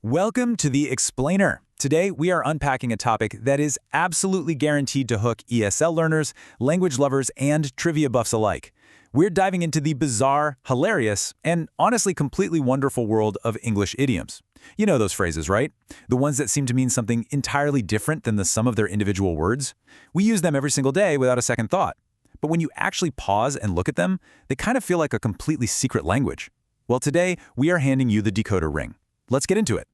Welcome to The Explainer. Today, we are unpacking a topic that is absolutely guaranteed to hook ESL learners, language lovers, and trivia buffs alike. We're diving into the bizarre, hilarious, and honestly completely wonderful world of English idioms. You know those phrases, right? The ones that seem to mean something entirely different than the sum of their individual words. We use them every single day without a second thought. But when you actually pause and look at them, they kind of feel like a completely secret language. Well, today, we are handing you the decoder ring. Let's get into it.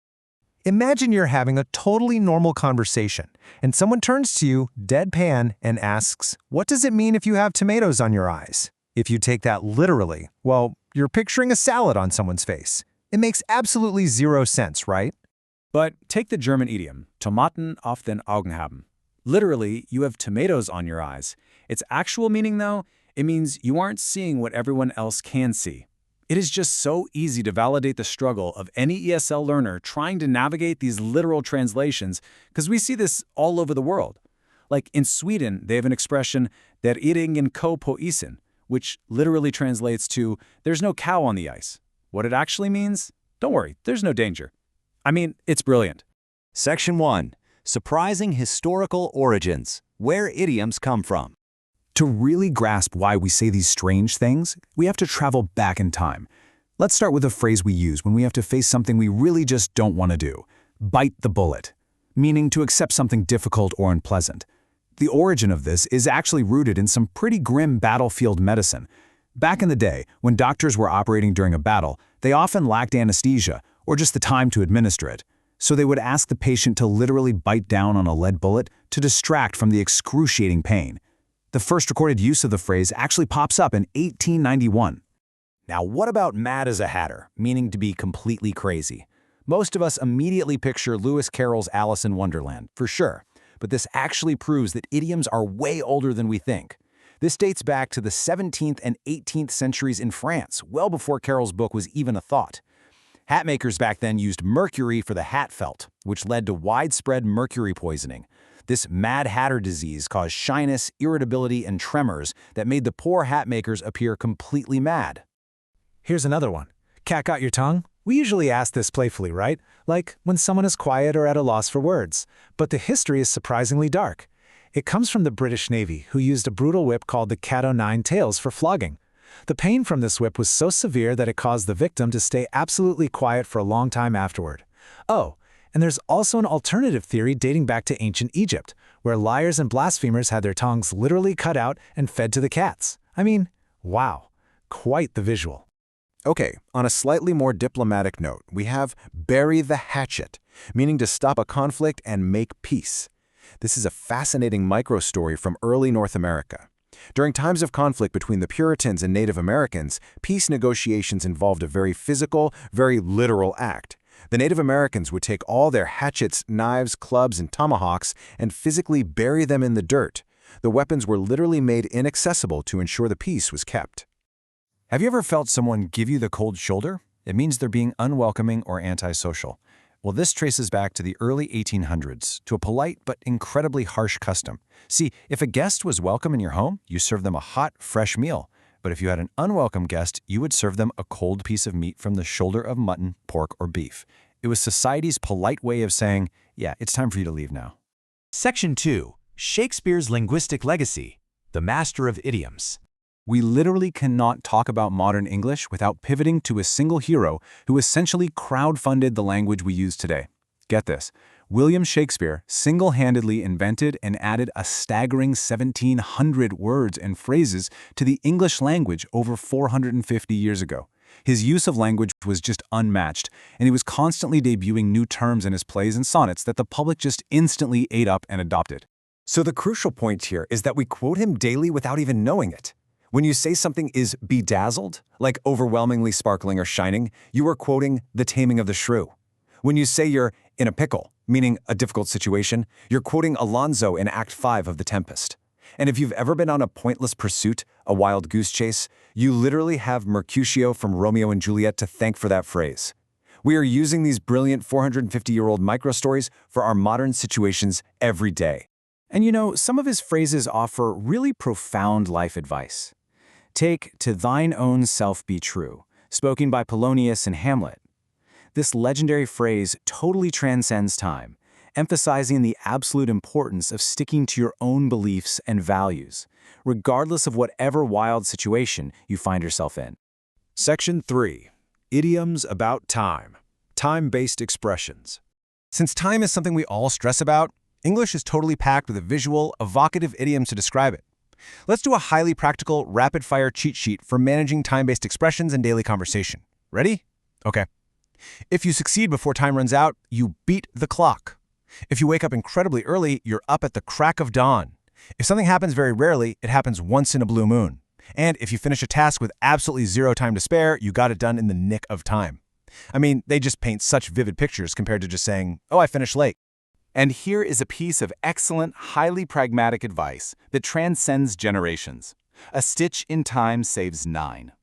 Imagine you're having a totally normal conversation, and someone turns to you, deadpan, and asks, "What does it mean if you have tomatoes on your eyes?" If you take that literally, well, you're picturing a salad on someone's face. It makes absolutely zero sense, right? But take the German idiom, Tomaten auf den Augen haben. Literally, you have tomatoes on your eyes. Its actual meaning, though, it means you aren't seeing what everyone else can see. It is just so easy to validate the struggle of any ESL learner trying to navigate these literal translations because we see this all over the world. Like in Sweden, they have an expression, "Der är ingen ko på isen," which literally translates to, "There's no cow on the ice." What it actually means? Don't worry, there's no danger. I mean, it's brilliant. Section 1. Surprising historical origins. Where idioms come from. To really grasp why we say these strange things, we have to travel back in time. Let's start with a phrase we use when we have to face something we really just don't want to do. Bite the bullet, meaning to accept something difficult or unpleasant. The origin of this is actually rooted in some pretty grim battlefield medicine. Back in the day, when doctors were operating during a battle, they often lacked anesthesia or just the time to administer it. So they would ask the patient to literally bite down on a lead bullet to distract from the excruciating pain. The first recorded use of the phrase actually pops up in 1891. Now, what about mad as a hatter, meaning to be completely crazy? Most of us immediately picture Lewis Carroll's Alice in Wonderland, for sure. But this actually proves that idioms are way older than we think. This dates back to the 17th and 18th centuries in France, well before Carroll's book was even a thought. Hatmakers back then used mercury for the hat felt, which led to widespread mercury poisoning. This Mad Hatter disease caused shyness, irritability, and tremors that made the poor hat makers appear completely mad. Here's another one. Cat got your tongue? We usually ask this playfully, right? Like when someone is quiet or at a loss for words. But the history is surprisingly dark. It comes from the British Navy, who used a brutal whip called the Cat o' Nine Tails for flogging. The pain from this whip was so severe that it caused the victim to stay absolutely quiet for a long time afterward. Oh, and there's also an alternative theory dating back to ancient Egypt, where liars and blasphemers had their tongues literally cut out and fed to the cats. I mean, wow, quite the visual. Okay, on a slightly more diplomatic note, we have bury the hatchet, meaning to stop a conflict and make peace. This is a fascinating micro-story from early North America. During times of conflict between the Puritans and Native Americans, peace negotiations involved a very physical, very literal act. The Native Americans would take all their hatchets, knives, clubs, and tomahawks and physically bury them in the dirt. The weapons were literally made inaccessible to ensure the peace was kept. Have you ever felt someone give you the cold shoulder? It means they're being unwelcoming or antisocial. Well, this traces back to the early 1800s, to a polite but incredibly harsh custom. See, if a guest was welcome in your home, you served them a hot, fresh meal. But if you had an unwelcome guest, you would serve them a cold piece of meat from the shoulder of mutton, pork, or beef. It was society's polite way of saying, yeah, it's time for you to leave now. Section 2. Shakespeare's Linguistic Legacy. The Master of Idioms. We literally cannot talk about modern English without pivoting to a single hero who essentially crowdfunded the language we use today. Get this. William Shakespeare single-handedly invented and added a staggering 1,700 words and phrases to the English language over 450 years ago. His use of language was just unmatched, and he was constantly debuting new terms in his plays and sonnets that the public just instantly ate up and adopted. So the crucial point here is that we quote him daily without even knowing it. When you say something is bedazzled, like overwhelmingly sparkling or shining, you are quoting The Taming of the Shrew. When you say you're in a pickle, meaning a difficult situation, you're quoting Alonzo in Act 5 of The Tempest. And if you've ever been on a pointless pursuit, a wild goose chase, you literally have Mercutio from Romeo and Juliet to thank for that phrase. We are using these brilliant 450-year-old micro-stories for our modern situations every day. And you know, some of his phrases offer really profound life advice. Take "to thine own self be true," spoken by Polonius in Hamlet. This legendary phrase totally transcends time, emphasizing the absolute importance of sticking to your own beliefs and values, regardless of whatever wild situation you find yourself in. Section 3. Idioms about time. Time-based expressions. Since time is something we all stress about, English is totally packed with a visual, evocative idioms to describe it. Let's do a highly practical, rapid-fire cheat sheet for managing time-based expressions in daily conversation. Ready? Okay. If you succeed before time runs out, you beat the clock. If you wake up incredibly early, you're up at the crack of dawn. If something happens very rarely, it happens once in a blue moon. And if you finish a task with absolutely zero time to spare, you got it done in the nick of time. I mean, they just paint such vivid pictures compared to just saying, oh, I finished late. And here is a piece of excellent, highly pragmatic advice that transcends generations. A stitch in time saves 9.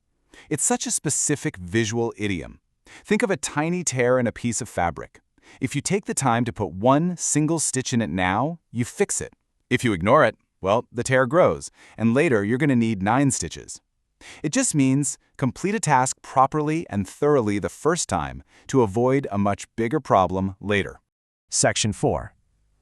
It's such a specific visual idiom. Think of a tiny tear in a piece of fabric. If you take the time to put one single stitch in it now, you fix it. If you ignore it, well, the tear grows, and later you're going to need 9 stitches. It just means complete a task properly and thoroughly the first time to avoid a much bigger problem later. Section 4.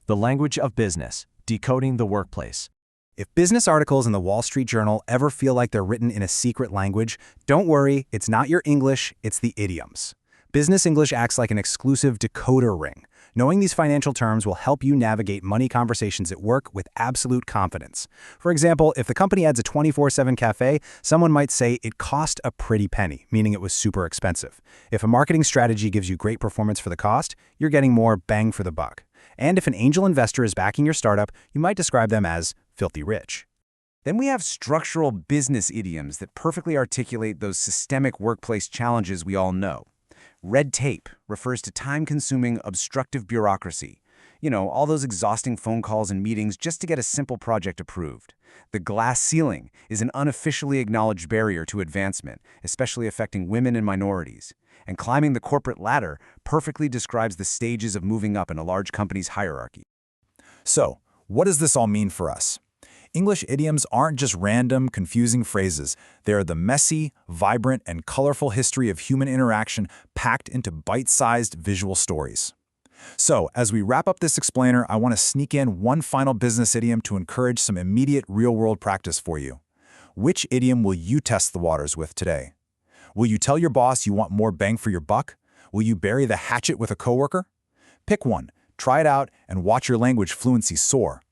The language of business, decoding the workplace. If business articles in the Wall Street Journal ever feel like they're written in a secret language, don't worry, it's not your English, it's the idioms. Business English acts like an exclusive decoder ring. Knowing these financial terms will help you navigate money conversations at work with absolute confidence. For example, if the company adds a 24/7 cafe, someone might say it cost a pretty penny, meaning it was super expensive. If a marketing strategy gives you great performance for the cost, you're getting more bang for the buck. And if an angel investor is backing your startup, you might describe them as filthy rich. Then we have structural business idioms that perfectly articulate those systemic workplace challenges we all know. Red tape refers to time-consuming, obstructive bureaucracy. You know, all those exhausting phone calls and meetings just to get a simple project approved. The glass ceiling is an unofficially acknowledged barrier to advancement, especially affecting women and minorities. And climbing the corporate ladder perfectly describes the stages of moving up in a large company's hierarchy. So, what does this all mean for us? English idioms aren't just random, confusing phrases. They are the messy, vibrant, and colorful history of human interaction packed into bite-sized visual stories. So, as we wrap up this explainer, I want to sneak in one final business idiom to encourage some immediate real-world practice for you. Which idiom will you test the waters with today? Will you tell your boss you want more bang for your buck? Will you bury the hatchet with a coworker? Pick one, try it out, and watch your language fluency soar.